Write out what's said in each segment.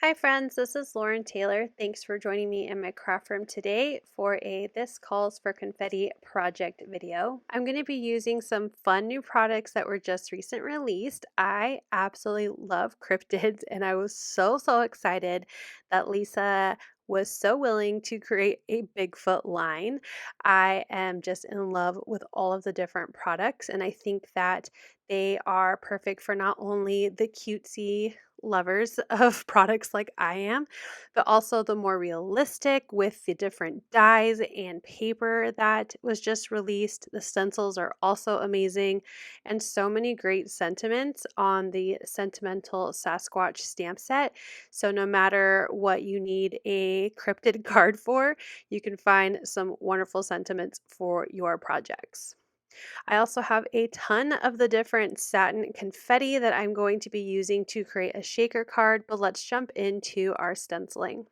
Hi friends, this is Lauren Taylor. Thanks for joining me in my craft room today for a This Calls for Confetti project video. I'm going to be using some fun new products that were just recent released. I absolutely love cryptids and I was so excited that Lisa was so willing to create a Bigfoot line. I am just in love with all of the different products and I think that they are perfect for not only the cutesy lovers of products like I am, but also the more realistic with the different dyes and paper that was just released. The stencils are also amazing, and so many great sentiments on the Sentimental Sasquatch stamp set. So, no matter what you need a cryptid card for, you can find some wonderful sentiments for your projects. I also have a ton of the different satin confetti that I'm going to be using to create a shaker card, but let's jump into our stenciling.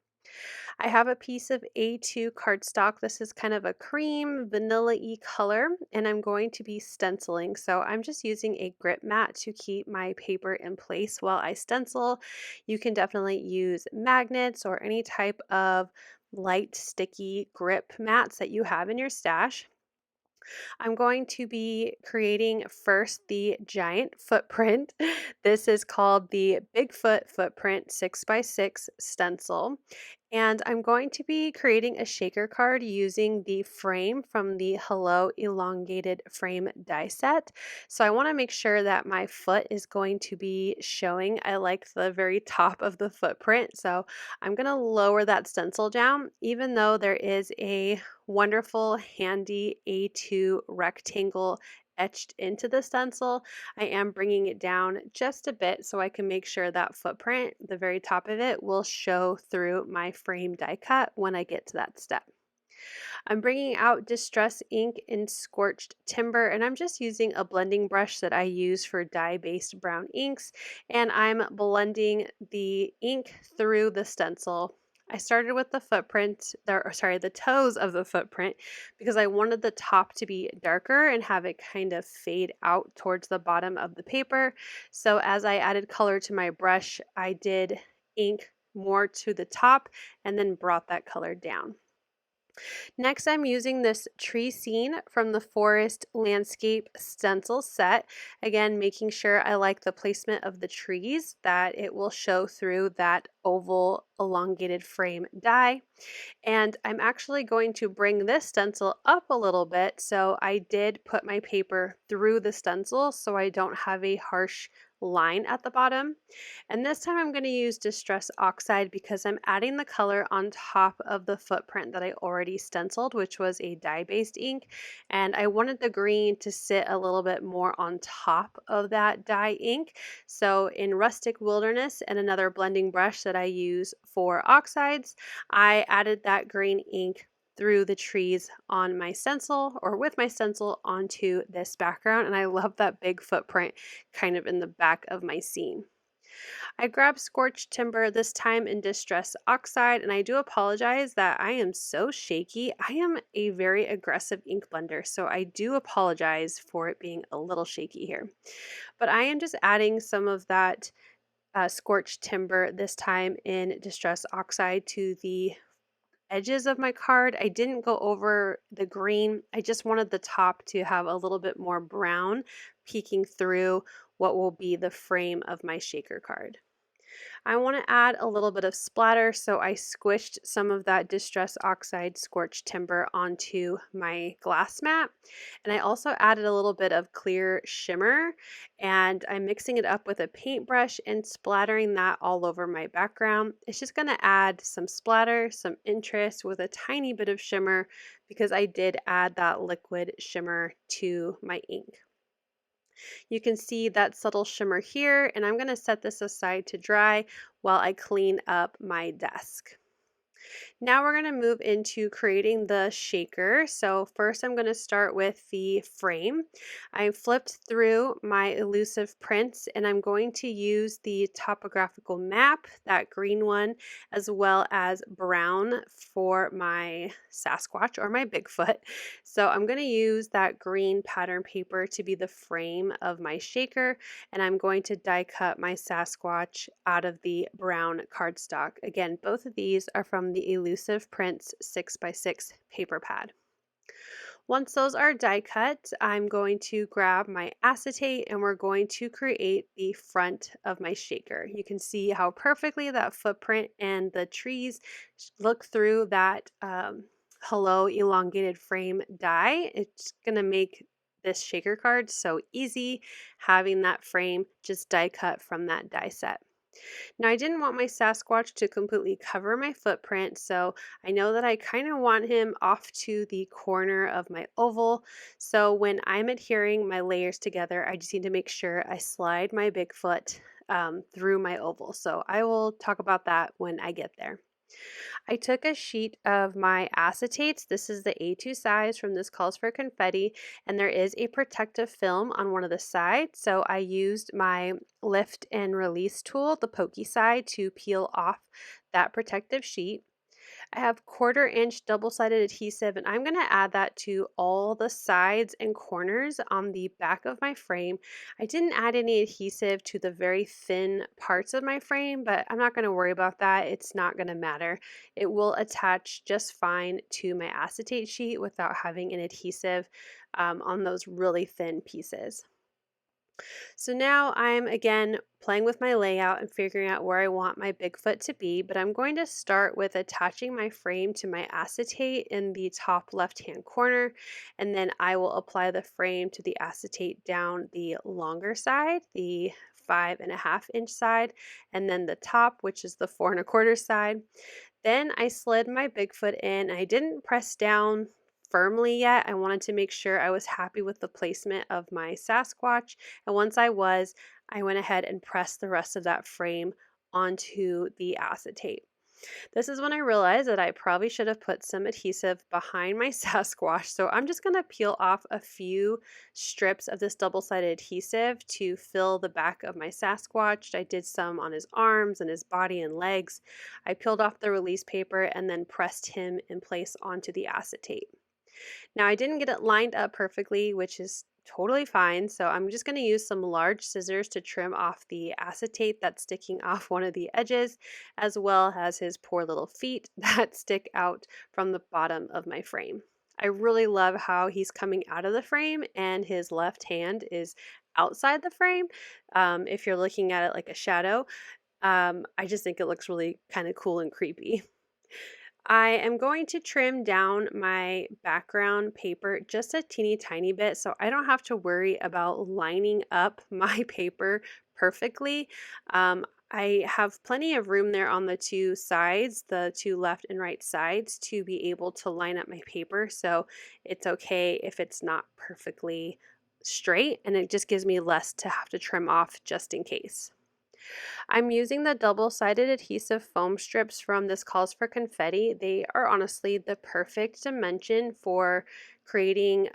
I have a piece of A2 cardstock. This is kind of a cream vanilla-y color, and I'm going to be stenciling. So I'm just using a grip mat to keep my paper in place while I stencil. You can definitely use magnets or any type of light sticky grip mats that you have in your stash. I'm going to be creating first the giant footprint. This is called the Bigfoot Footprint 6x6 stencil. And I'm going to be creating a shaker card using the frame from the Hello Elongated frame die set. So I want to make sure that my foot is going to be showing. I like the very top of the footprint. So I'm going to lower that stencil down, even though there is a wonderful handy A2 rectangle etched into the stencil. I am bringing it down just a bit so I can make sure that footprint, the very top of it, will show through my frame die cut when I get to that step. I'm bringing out Distress ink in Scorched Timber, and I'm just using a blending brush that I use for dye-based brown inks, and I'm blending the ink through the stencil. I started with the the toes of the footprint because I wanted the top to be darker and have it kind of fade out towards the bottom of the paper. So as I added color to my brush, I did ink more to the top and then brought that color down. Next, I'm using this tree scene from the Forest Landscape Stencil set. Again, making sure I like the placement of the trees, that it will show through that oval elongated frame die. And I'm actually going to bring this stencil up a little bit. So I did put my paper through the stencil so I don't have a harsh line at the bottom. And this time I'm going to use Distress Oxide because I'm adding the color on top of the footprint that I already stenciled, which was a dye-based ink. And I wanted the green to sit a little bit more on top of that dye ink. So in Rustic Wilderness and another blending brush that I use for oxides, I added that green ink through the trees on my stencil or with my stencil onto this background, and I love that big footprint kind of in the back of my scene. I grabbed Scorched Timber, this time in Distress Oxide, and I do apologize that I am so shaky. I am a very aggressive ink blender, so I do apologize for it being a little shaky here. But I am just adding some of that Scorched Timber, this time in Distress Oxide, to the edges of my card. I didn't go over the green. I just wanted the top to have a little bit more brown peeking through what will be the frame of my shaker card. I want to add a little bit of splatter, so I squished some of that Distress Oxide Scorched Timber onto my glass mat. And I also added a little bit of clear shimmer, and I'm mixing it up with a paintbrush and splattering that all over my background. It's just going to add some splatter, some interest with a tiny bit of shimmer because I did add that liquid shimmer to my ink. You can see that subtle shimmer here, and I'm going to set this aside to dry while I clean up my desk. Now we're going to move into creating the shaker. So first I'm going to start with the frame. I flipped through my Elusive prints and I'm going to use the topographical map, that green one, as well as brown for my Sasquatch or my Bigfoot. So I'm going to use that green pattern paper to be the frame of my shaker, and I'm going to die cut my Sasquatch out of the brown cardstock. Again, both of these are from the Elusive Prints 6x6 paper pad. Once those are die cut, I'm going to grab my acetate and we're going to create the front of my shaker. You can see how perfectly that footprint and the trees look through that hello elongated frame die. It's going to make this shaker card so easy having that frame just die cut from that die set. Now, I didn't want my Sasquatch to completely cover my footprint, so I know that I kind of want him off to the corner of my oval. So when I'm adhering my layers together, I just need to make sure I slide my Bigfoot through my oval. So I will talk about that when I get there. I took a sheet of my acetates. This is the A2 size from This Calls for Confetti, and there is a protective film on one of the sides. So I used my lift and release tool, the pokey side, to peel off that protective sheet. I have 1/4 inch double-sided adhesive, and I'm going to add that to all the sides and corners on the back of my frame. I didn't add any adhesive to the very thin parts of my frame, but I'm not going to worry about that. It's not going to matter. It will attach just fine to my acetate sheet without having an adhesive on those really thin pieces. So now I'm again playing with my layout and figuring out where I want my Bigfoot to be, but I'm going to start with attaching my frame to my acetate in the top left-hand corner, and then I will apply the frame to the acetate down the longer side, the 5.5 inch side, and then the top, which is the 4 1/4 side. Then I slid my Bigfoot in. I didn't press down firmly yet. I wanted to make sure I was happy with the placement of my Sasquatch. And once I was, I went ahead and pressed the rest of that frame onto the acetate. This is when I realized that I probably should have put some adhesive behind my Sasquatch. So I'm just going to peel off a few strips of this double-sided adhesive to fill the back of my Sasquatch. I did some on his arms and his body and legs. I peeled off the release paper and then pressed him in place onto the acetate. Now I didn't get it lined up perfectly, which is totally fine. So I'm just going to use some large scissors to trim off the acetate that's sticking off one of the edges, as well as his poor little feet that stick out from the bottom of my frame. I really love how he's coming out of the frame and his left hand is outside the frame. If you're looking at it like a shadow, I just think it looks really kind of cool and creepy. I am going to trim down my background paper just a teeny tiny bit so I don't have to worry about lining up my paper perfectly. I have plenty of room there on the two sides, the two left and right sides, to be able to line up my paper, so it's okay if it's not perfectly straight, and it just gives me less to have to trim off just in case. I'm using the double-sided adhesive foam strips from This Calls for Confetti. They are honestly the perfect dimension for creating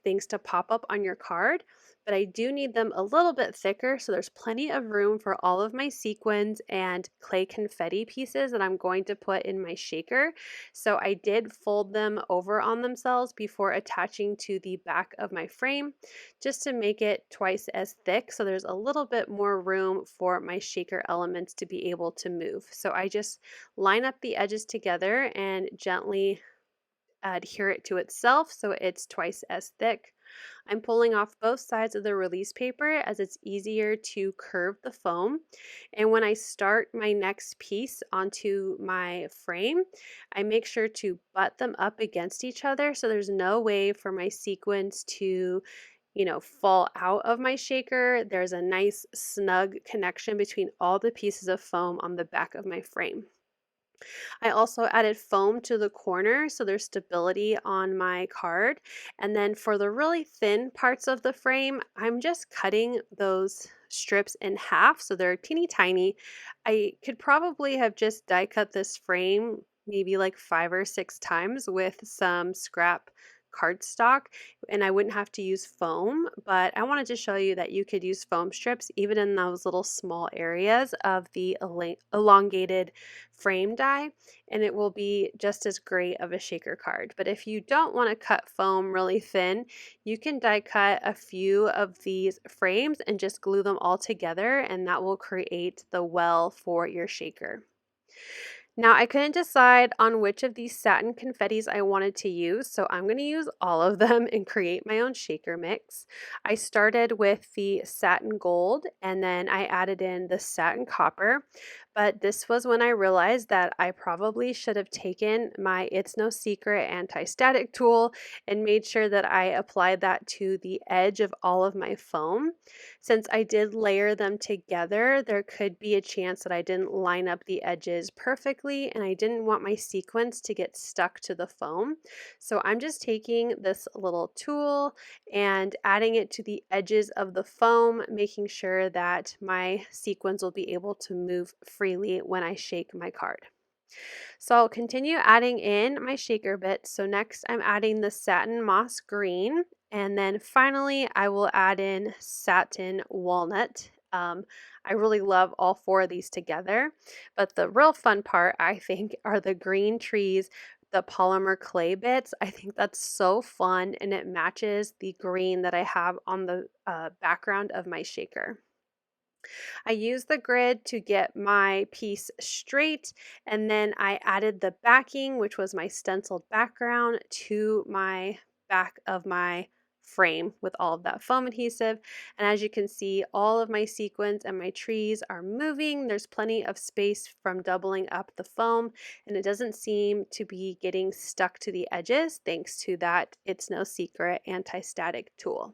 things to pop up on your card, but I do need them a little bit thicker, so there's plenty of room for all of my sequins and clay confetti pieces that I'm going to put in my shaker. So I did fold them over on themselves before attaching to the back of my frame, just to make it twice as thick, so there's a little bit more room for my shaker elements to be able to move. So I just line up the edges together and gently adhere it to itself so it's twice as thick. I'm pulling off both sides of the release paper as it's easier to curve the foam. And when I start my next piece onto my frame, I make sure to butt them up against each other so there's no way for my sequins to fall out of my shaker. There's a nice snug connection between all the pieces of foam on the back of my frame. I also added foam to the corner so there's stability on my card. And then for the really thin parts of the frame, I'm just cutting those strips in half so they're teeny tiny. I could probably have just die cut this frame maybe like 5 or 6 times with some scrap cardstock, and I wouldn't have to use foam, but I wanted to show you that you could use foam strips even in those little small areas of the elongated frame die, and it will be just as great of a shaker card. But if you don't want to cut foam really thin, you can die cut a few of these frames and just glue them all together, and that will create the well for your shaker. Now, I couldn't decide on which of these satin confettis I wanted to use, so I'm going to use all of them and create my own shaker mix. I started with the satin gold, and then I added in the satin copper, but this was when I realized that I probably should have taken my It's No Secret anti-static tool and made sure that I applied that to the edge of all of my foam. Since I did layer them together, there could be a chance that I didn't line up the edges perfectly, and I didn't want my sequins to get stuck to the foam. So I'm just taking this little tool and adding it to the edges of the foam, making sure that my sequins will be able to move freely when I shake my card. So I'll continue adding in my shaker bits. So next I'm adding the satin moss green, and then finally I will add in satin walnut. I really love all four of these together, but the real fun part I think are the green trees, the polymer clay bits. I think that's so fun, and it matches the green that I have on the background of my shaker. I used the grid to get my piece straight, and then I added the backing, which was my stenciled background, to my back of my frame with all of that foam adhesive. And as you can see, all of my sequins and my trees are moving. There's plenty of space from doubling up the foam, and it doesn't seem to be getting stuck to the edges thanks to that It's No Secret anti-static tool.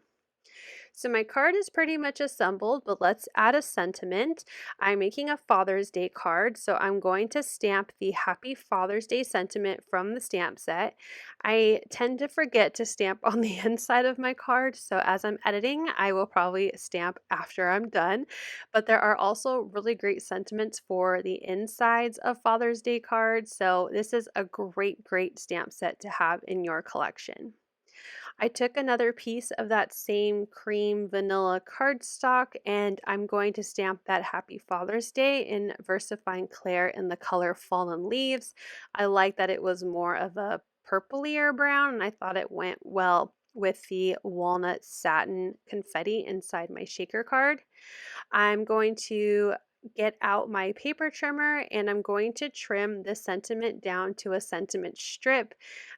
So my card is pretty much assembled, but let's add a sentiment. I'm making a Father's Day card, so I'm going to stamp the Happy Father's Day sentiment from the stamp set. I tend to forget to stamp on the inside of my card, so as I'm editing, I will probably stamp after I'm done. But there are also really great sentiments for the insides of Father's Day cards, so this is a great stamp set to have in your collection. I took another piece of that same cream vanilla cardstock, and I'm going to stamp that Happy Father's Day in VersaFine Clair in the color Fallen Leaves. I like that it was more of a purplier brown, and I thought it went well with the walnut satin confetti inside my shaker card. I'm going to get out my paper trimmer, and I'm going to trim the sentiment down to a sentiment strip.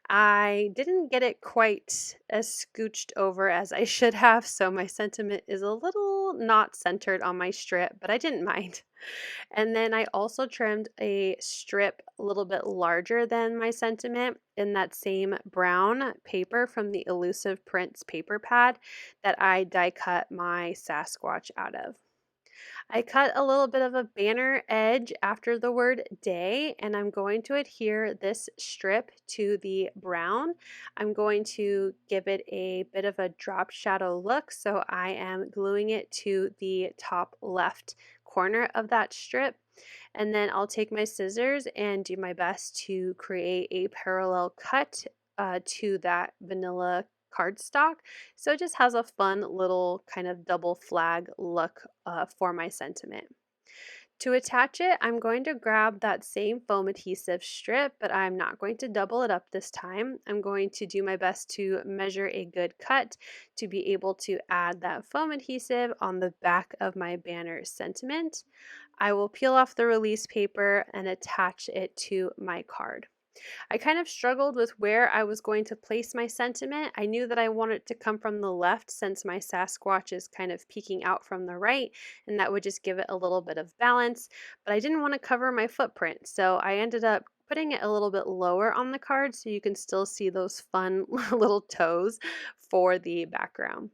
I didn't get it quite as scooched over as I should have, so my sentiment is a little not centered on my strip, but I didn't mind. And then I also trimmed a strip a little bit larger than my sentiment in that same brown paper from the Elusive Prints paper pad that I die cut my Sasquatch out of. I cut a little bit of a banner edge after the word day, and I'm going to adhere this strip to the brown. I'm going to give it a bit of a drop shadow look, so I am gluing it to the top left corner of that strip. And then I'll take my scissors and do my best to create a parallel cut to that vanilla cardstock, so it just has a fun little kind of double flag look for my sentiment. To attach it, I'm going to grab that same foam adhesive strip, but I'm not going to double it up this time. I'm going to do my best to measure a good cut to be able to add that foam adhesive on the back of my banner sentiment. I will peel off the release paper and attach it to my card. I kind of struggled with where I was going to place my sentiment. I knew that I wanted it to come from the left since my Sasquatch is kind of peeking out from the right, and that would just give it a little bit of balance, but I didn't want to cover my footprint, so I ended up putting it a little bit lower on the card so you can still see those fun little toes for the background.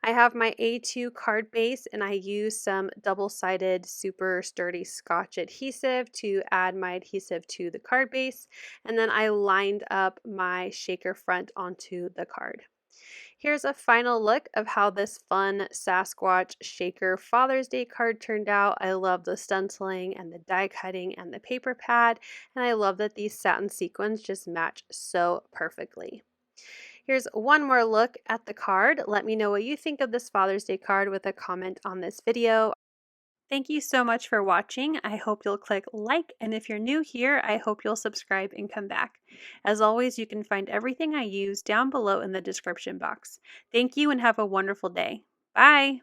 I have my A2 card base, and I use some double-sided super sturdy Scotch adhesive to add my adhesive to the card base, and then I lined up my shaker front onto the card. Here's a final look of how this fun Sasquatch Shaker Father's Day card turned out. I love the stenciling and the die cutting and the paper pad, and I love that these satin sequins just match so perfectly. Here's one more look at the card. Let me know what you think of this Father's Day card with a comment on this video. Thank you so much for watching. I hope you'll click like, and if you're new here, I hope you'll subscribe and come back. As always, you can find everything I use down below in the description box. Thank you and have a wonderful day. Bye!